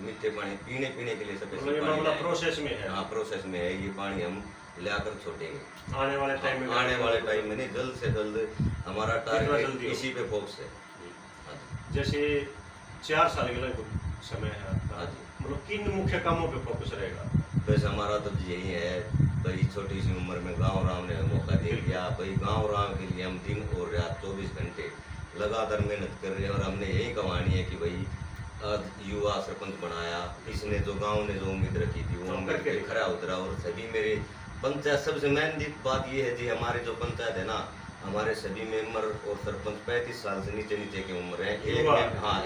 मीठे पानी पीने के लिए मतलब स्पेशल ये पानी मामला लाएंगे। प्रोसेस में है। हाँ प्रोसेस में है, ये पानी हम लाकर छोड़ेंगे आने वाले टाइम में, आने वाले टाइम में नहीं, जल्द से जल्द हमारा टारगेट जल्दी हो। इसी पे फोकस है। हाँ जी। जैसे 4 साल के लगभग समय है आपका, हाँ जी। मतलब किन मुख्य कामों पे फोकस रहेगा? वैसे हमारा तो यही है भाई, छोटी सी उम्र में गांव राम ने मौका दे दिया भाई, गांव राम के लिए हम दिन और रात 24 घंटे लगातार मेहनत कर रहे हैं और हमने यही कहानी है कि भाई आज युवा सरपंच बनाया, इसने जो गांव ने जो उम्मीद रखी थी वो उम्मीद पे खरा उतरा। और सभी मेरे पंचायत, सबसे मेन बात ये है जी, हमारे जो पंचायत है ना, हमारे सभी मेंबर और सरपंच 35 साल से नीचे की उम्र है।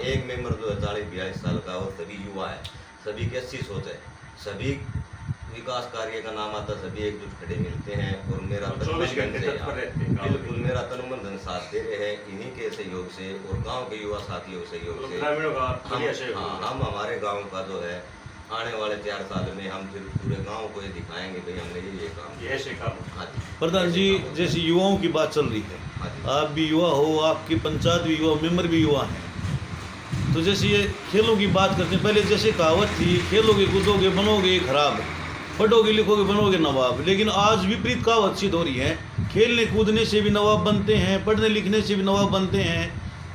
एक मेंबर जो है 40-42 साल का, और सभी युवा है, सभी की अच्छी सोच है, सभी विकास कार्य का नाम आता, सभी एकजुट खड़े मिलते हैं। और मेरा 24 घंटे तत्पर रहते हैं। बिल्कुल मेरा तन मन धन साथ दे रहे हैं, इन्हीं के सहयोग से और गांव के युवा साथियों के सहयोग से ग्रामीणों का बढ़िया सहयोग है। हम हमारे गांव का जो है आने वाले 4 साल में हम फिर पूरे गांव को ये दिखाएंगे भाई हमने ये काम किया। ऐसे काम। हाँ जी प्रधान जी, जैसे युवाओं की बात चल रही है, हाँ जी। आप भी युवा हो, आपकी पंचायत भी युवा, मेंबर भी युवा हैं, तो जैसे ये खेलों की बात करते हैं, पहले जैसे कहावत थी, खेलोगे कूदोगे बनोगे खराब, पढ़ोगे लिखोगे बनोगे नवाब, लेकिन आज विपरीत कहावत सिद्ध हो रही है, खेलने कूदने से भी नवाब बनते हैं, पढ़ने लिखने से भी नवाब बनते हैं।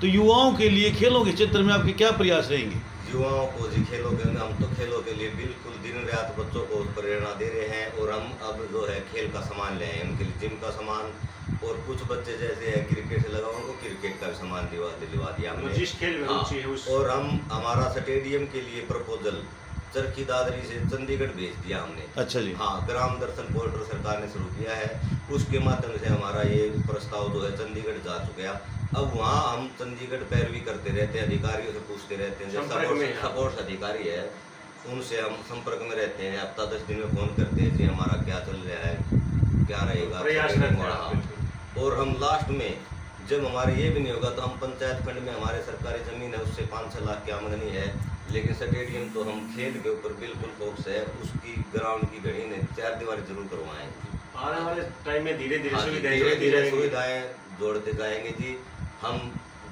तो युवाओं के लिए खेलों के क्षेत्र में आपके क्या प्रयास रहेंगे? युवाओं को जी खेलों के, हम तो खेलों के लिए बिल्कुल दिन रात बच्चों को प्रेरणा दे रहे हैं। और हम अब जो है खेल का सामान ले आए हैं उनके लिए, जिम का सामान, और कुछ बच्चे जैसे है क्रिकेट से लगा उनको क्रिकेट का भी सामान दिलवा दिया हमने। जिस खेल में रुचि है उस। और हम हमारा स्टेडियम के लिए प्रपोजल चरखी दादरी से चंडीगढ़ भेज दिया हमने। अच्छा जी। हाँ, ग्राम दर्शन पोर्टल सरकार ने शुरू किया है, उसके माध्यम से हमारा ये प्रस्ताव जो है चंडीगढ़ जा चुका। अब वहाँ हम चंडीगढ़ पैरवी करते रहते हैं, अधिकारियों से पूछते रहते हैं, जो सपोर्ट अधिकारी है उनसे हम संपर्क में रहते हैं, हफ्ता 10 दिन में फोन करते हैं कि हमारा क्या चल रहा है, क्या रहेगा। और हम लास्ट में जब हमारे ये भी नहीं होगा तो हम पंचायत फंड में हमारे सरकारी जमीन है उससे 5-6 लाख की आमदनी है, लेकिन स्टेडियम तो हम खेल के ऊपर बिल्कुल फोकस है, उसकी ग्राउंड की घड़ी ने 4 दीवारी जरूर करवाएंगे। आने वाले टाइम में धीरे धीरे सुविधाएं जोड़ते जाएंगे जी। हम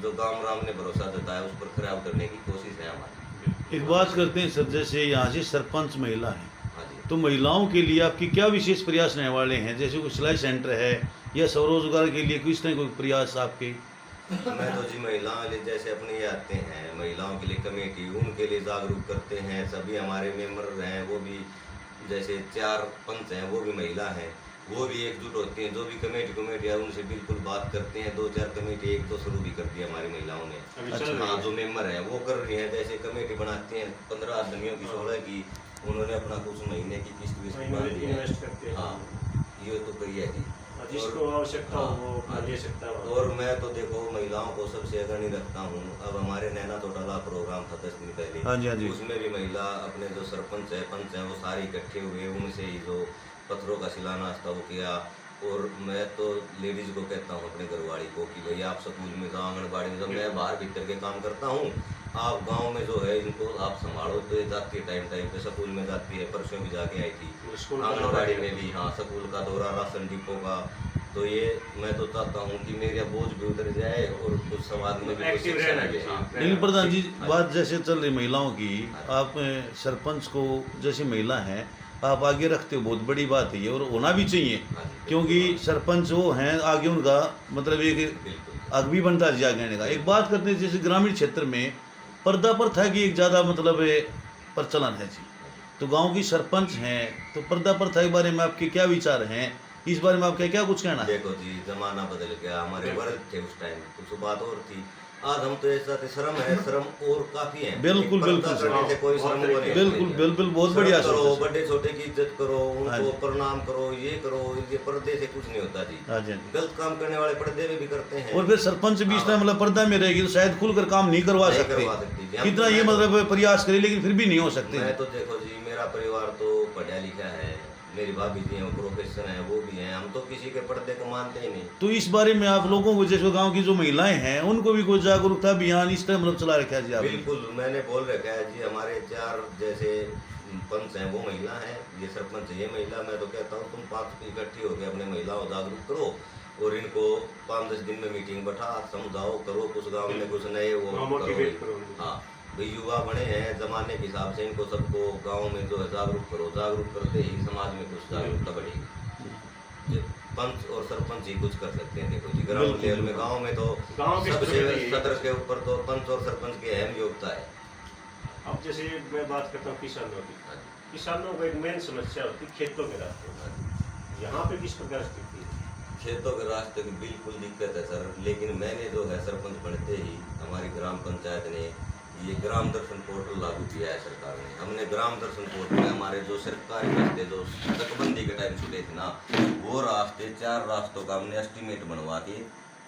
जो गांव राम ने भरोसा जताया उस पर खरा उतरने की कोशिश है हमारी। एक बात करते हैं सर, जैसे यहाँ से सरपंच महिला है, हाँ जी। तो महिलाओं के लिए आपकी क्या विशेष प्रयास रहने वाले हैं? जैसे कोई सिलाई सेंटर है या स्वरोजगार के लिए किस तरह कोई प्रयास आपके? मैं तो जी महिलाओं लिए जैसे अपने ये आते हैं, महिलाओं के लिए कमेटी, उनके लिए जागरूक करते हैं। सभी हमारे मेंबर हैं वो भी, जैसे 4 पंच हैं वो भी महिला हैं, वो भी एकजुट होती हैं। जो भी कमेटी है उनसे बिल्कुल बात करते हैं। 2-4 कमेटी एक तो शुरू भी कर दी हमारी महिलाओं ने। अच्छा। हाँ, जो मेंबर हैं वो कर रही हैं, जैसे कमेटी बनाती हैं 15 आदमियों की 16 की, उन्होंने अपना कुछ महीने की किस्त इन्वेस्ट करते हैं। हाँ, ये तो करिए जी, जिसको आवश्यकता हो वो ले सकता है। और मैं तो देखो महिलाओं को सबसे अग्रणी रखता हूँ। अब हमारे नैना तोटाला प्रोग्राम था 10 दिन पहले, हाँ जी, हाँ जी। उसमें भी महिला अपने जो सरपंच है पंच हैं वो सारे इकट्ठे हुए, उनसे ही जो पत्थरों का शिलान्यास था वो किया। और मैं तो लेडीज को कहता हूँ अपने घरवाली को कि भैया आप स्कूल में जाओ, आंगनबाड़ी में जाओ, मैं बाहर भीतर के काम करता हूँ, आप गांव में जो है इनको आप संभालो। तो ये जाती है टाइम पे स्कूल में जाती है, परसों भी जाके आई थी आंगनबाड़ी में भी। हाँ, स्कूल का दौरा, राशन डिपो का। तो ये मैं तो चाहता हूँ कि मेरा बोझ भी उतर जाए और कुछ समाज में भी एक्टिव रहना चाहिए। लेकिन प्रधान जी, बात जैसे चल रही महिलाओं की, आप सरपंच को जैसे महिला हैं आप आगे रखते हो, बहुत बड़ी बात है ये, और होना भी चाहिए, क्योंकि सरपंच वो हैं आगे, उनका मतलब एक आगे भी बनता है आगे का। एक बात करते हैं जैसे ग्रामीण क्षेत्र में पर्दा प्रथा की एक ज़्यादा मतलब प्रचलन है जी, तो गांव की सरपंच हैं, तो पर्दा प्रथा के बारे में आपके क्या विचार हैं? इस बारे में आपका क्या कुछ कहना है? देखो जी, जमाना बदल गया, हमारे वर्ग थे उस टाइम कुछ बात और थी, आज हम तो ऐसा श्रम है, श्रम और काफी है। बिल्कुल बिल्कुल से कोई श्रम वो नहीं, बिल्कुल बहुत बढ़िया करो, बड़े छोटे की इज्जत करो, उनको प्रणाम करो, ये करो, ये पर्दे से कुछ नहीं होता जी। गलत काम करने वाले पर्दे में भी करते हैं। और फिर सरपंच भी इस तरह मतलब पर्दा में रहेगी तो शायद खुलकर काम नहीं करवा सकते, कितना ये मतलब प्रयास करे लेकिन फिर भी नहीं हो सकते। मैं तो देखो जी, मेरा परिवार तो पढ़ा लिखा है, मेरी भाभी जी हैं वो प्रोफेसर हैं, वो भी हैं, हम तो किसी के पर्दे को मानते ही नहीं। तो इस बारे में आप लोगों को, जैसे गांव की जो महिलाएं हैं उनको भी कोई जागरूकता अभियान इस तरह मतलब चला रखा है जी? बिल्कुल, मैंने बोल रखा है जी, हमारे 4 जैसे पंच हैं वो महिला हैं, ये सरपंच है ये महिला। मैं तो कहता हूँ तुम 5 इकट्ठी होकर अपने महिलाओं जागरूक करो और इनको 5-10 दिन में मीटिंग बैठा, समझाओ, करो, कुछ गाँव में कुछ नए वो करो। हाँ, भाई युवा बने हैं जमाने के हिसाब से, इनको सबको गांव में जो है जागरूक करो, जागरूक करते ही समाज में कुछ जागरूकता बढ़ेगी। ये पंच और सरपंच ही कुछ कर सकते हैं। देखो जी ग्राउंड लेवल में, गांव में तो गांव के सबसे स्तर पे सदर के ऊपर तो पंच और सरपंच की अहम योग्यता है। अब जैसे मैं बात करता हूँ किसानों की, किसानों को एक मेन समस्या होती है खेतों के रास्ते। यहाँ पे किस प्रकार स्थिति है? खेतों के रास्ते की बिल्कुल दिक्कत है सर, लेकिन मैंने जो है सरपंच बनते ही हमारी ग्राम पंचायत ने ये ग्राम दर्शन पोर्टल लागू किया है सरकार ने। हमने ग्राम दर्शन पोर्टल में हमारे जो सरकारी रास्ते जो तकबंदी के टाइम छूटे थे ना, वो रास्ते 4 रास्तों का हमने एस्टीमेट बनवा के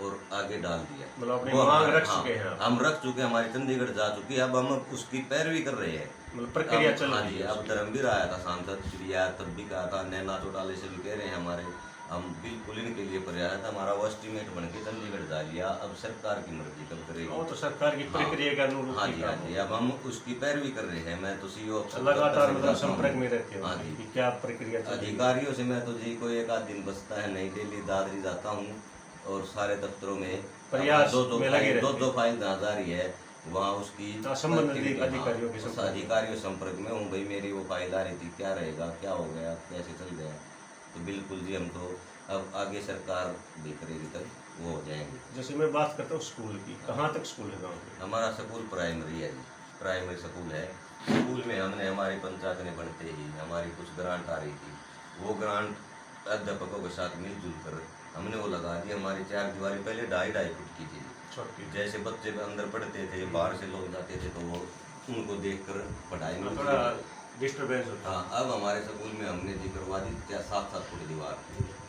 और आगे डाल दिया। मतलब अपनी वो मांग हमारे- रख चुके हैं आप। हम रख चुके, हमारी चंडीगढ़ जा चुकी है, अब हम उसकी पैरवी कर रहे हैं। मतलब प्रक्रिया चल हाँ रही जी, है। अब धर्मवीर आया था सांसद श्री आया, तब भी कहा था, नैना चौटाले से भी कह रहे हैं हमारे, हम बिल्कुल इनके लिए प्रयास था। हमारा वो एस्टीमेट बन के चंडीगढ़ जा लिया, अब सरकार की मर्जी कब करेगी। वो तो सरकार की प्रक्रिया के अनुरूप हाँ ही जी, काम हाँ जी, अब हम उसकी पैरवी कर रहे हैं। मैं तो सीओ लगातार मतलब संपर्क में रहते हाँ हो जी। कि क्या प्रक्रिया चल रही है। अधिकारियों से मैं तो जी कोई एक आध दिन बचता है नहीं, डेली दादरी जाता हूँ और सारे दफ्तरों में प्रयास में लगे रहते दो फाइल जा रही है, वहाँ उसकी संबंधित अधिकारियों के संपर्क। अधिकारियों संपर्क में हूँ। भाई मेरी वो फाइल आ रही थी, क्या रहेगा, क्या हो गया, कैसे चल गया। तो बिल्कुल जी, हम तो अब आगे सरकार भी करेगी तब वो हो जाएंगे। जैसे मैं बात करता हूँ स्कूल की, कहाँ तक स्कूल है गाँव में? हमारा स्कूल प्राइमरी है जी, प्राइमरी स्कूल है। स्कूल में हमने हमारी पंचायत ने बनते ही हमारी कुछ ग्रांट आ रही थी, वो ग्रांट अध्यापकों के साथ मिलजुल कर हमने वो लगा दी। हमारी 4 दीवारी पहले 2.5 फुट की थी। छोटी जैसे बच्चे अंदर पढ़ते थे, बाहर से लोग जाते थे, तो वो उनको देखकर पढ़ाई में थोड़ा डिस्टर्बेंस होता है। हाँ, अब हमारे स्कूल में हमने जी करवा दी 7-7 फुट दीवार।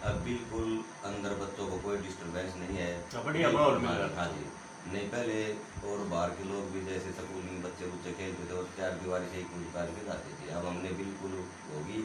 अब बिल्कुल अंदर बच्चों को कोई डिस्टर्बेंस नहीं है। बढ़िया माहौल मिल रहा है। हाँ जी, नहीं पहले और बाहर के लोग भी जैसे स्कूल में बच्चे खेलते थे और 4 दीवारी से 1 फुट निकाल के जाते थे। अब हमने बिल्कुल होगी,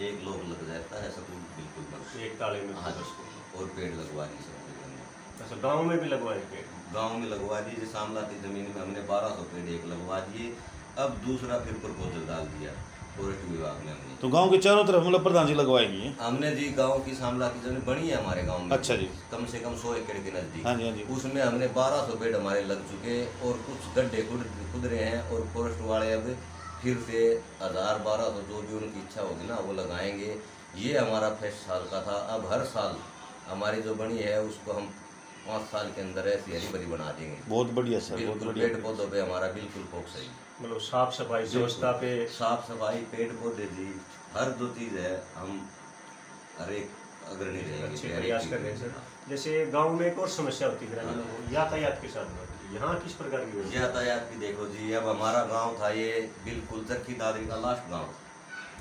1 लोग लग जाता है, स्कूल बिल्कुल बंद। एक ताले में हाँ जी, स्कूल। और पेड़ लगवा दिए स्कूल के अंदर। अच्छा, गाँव में भी लगवाए पेड़? गांव में लगवा दिए, शामलाती जमीन में हमने 1200 पेड़ एक लगवा दिए। अब दूसरा फिर प्रपोजल डाल दिया फॉरेस्ट विभाग में हमने। तो गांव के चारों तरफ मतलब प्रधान जी लगवाएंगी? हमने जी गांव की शामलाती जमीन बनी है हमारे गांव में। अच्छा जी। कम से कम 100 एकड़ के नजदीक। हाँ जी, हाँ जी। उसमें हमने 1200 पेड़ हमारे लग चुके और कुछ गड्ढे खुद रहे हैं, और फॉरेस्ट वाले अब फिर से 1000-1200 जो भी उनकी इच्छा होगी ना वो लगाएंगे। ये हमारा फर्स्ट साल का था। अब हर साल हमारी जो बनी है उसको हम 5 साल के अंदर ऐसी हरी भरी बना देंगे। बहुत बढ़िया सर, बहुत बिल्कुल बढ़िया। पेड़ पौधों पे हमारा बिल्कुल फोकस है। मतलब साफ सफाई व्यवस्था पे? साफ सफाई, पेड़ पौधे जी, हर जो चीज़ है हम हर एक अग्रणी रहेंगे। अच्छे प्रयास कर रहे हैं सर। जैसे गांव में एक और समस्या होती है ग्रामीणों को, यातायात के साथ में। यहाँ किस प्रकार की व्यवस्था? यातायात की देखो जी, अब हमारा गांव था ये बिल्कुल चरखी दादरी का लास्ट गांव।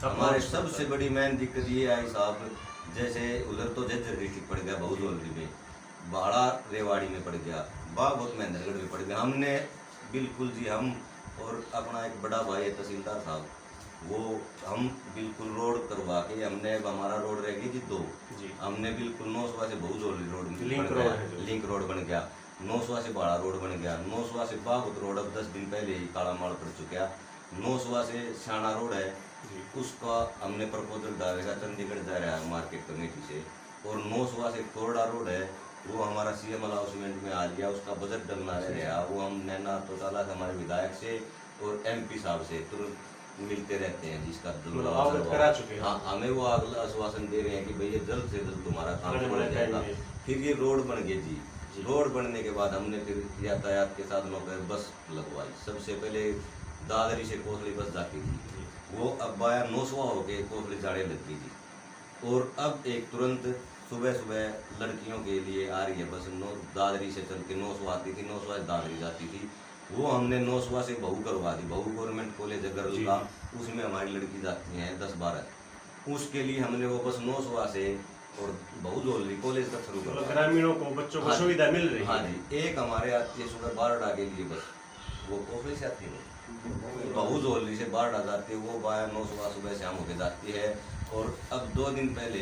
अब हमारे लास्ट सबसे बड़ी मेन दिक्कत ये आई साहब, जैसे उधर तो जज्जर डिस्ट्रिक्ट पड़ गया, बहुजोलरी में, बाड़ा रेवाड़ी में पड़ गया, बागोत महेंद्रगढ़ में पड़ गया। हमने बिल्कुल जी, हम और अपना एक बड़ा भाई है तहसीलदार साहब, वो हम बिल्कुल रोड करवा के हमने, अब हमारा रोड रह गई जी 2 जी। हमने बिल्कुल 900 से बहुजोलरी रोड लिंक बन रोड गया, है जो। लिंक रोड बन गया। 900 से बाड़ा रोड बन गया। 900 से बागोत रोड अब 10 दिन पहले ही काला माल पड़ चुका। 900 से शाना रोड है, जी। उसका हमने प्रपोजल डालेगा, चंडीगढ़ जा रहा है मार्केट कमेटी से। और 900 से कोरडा रोड है, वो हमारा सीएम अलाउंसमेंट में आ गया, उसका बजट डलना रह गया। वो हम नैना चौटाला से हमारे विधायक से और एमपी साहब से तुरंत मिलते रहते हैं, जिसका अवगत करा चुके हैं। हाँ, हमें वो अगला आश्वासन दे रहे हैं कि भैया जल्द से जल्द तुम्हारा काम आने हो वाले जाएगा। टाइम में। फिर ये रोड बन गई जी। रोड बनने के बाद हमने फिर यातायात के साधनों पर बस लगवाई। सबसे पहले दादरी से कोसली बस जाती थी, वो अब बाया 900 होके कोसली जाने लग गई थी। और अब एक तुरंत सुबह सुबह लड़कियों के लिए आ रही है बस, दादरी से चल के 900 आती थी, 900 से दादरी जाती थी। वो हमने 900 से बहू करवा दी, बहू गवर्नमेंट कॉलेज है गर्ल का, उसमें हमारी लड़की जाती हैं 10-12। उसके लिए हमने वो बस 900 से और बहुजोलरी कॉलेज तक शुरू मतलब करवा। ग्रामीणों को, बच्चों को सुविधा मिल रही है। हाँ जी, एक हमारे आती है सुबह 12 के लिए बस, वो कोफली से आती है, बहुजोलरी से 12 जाती है, वो 900 सुबह शाम होके जाती है। और अब 2 दिन पहले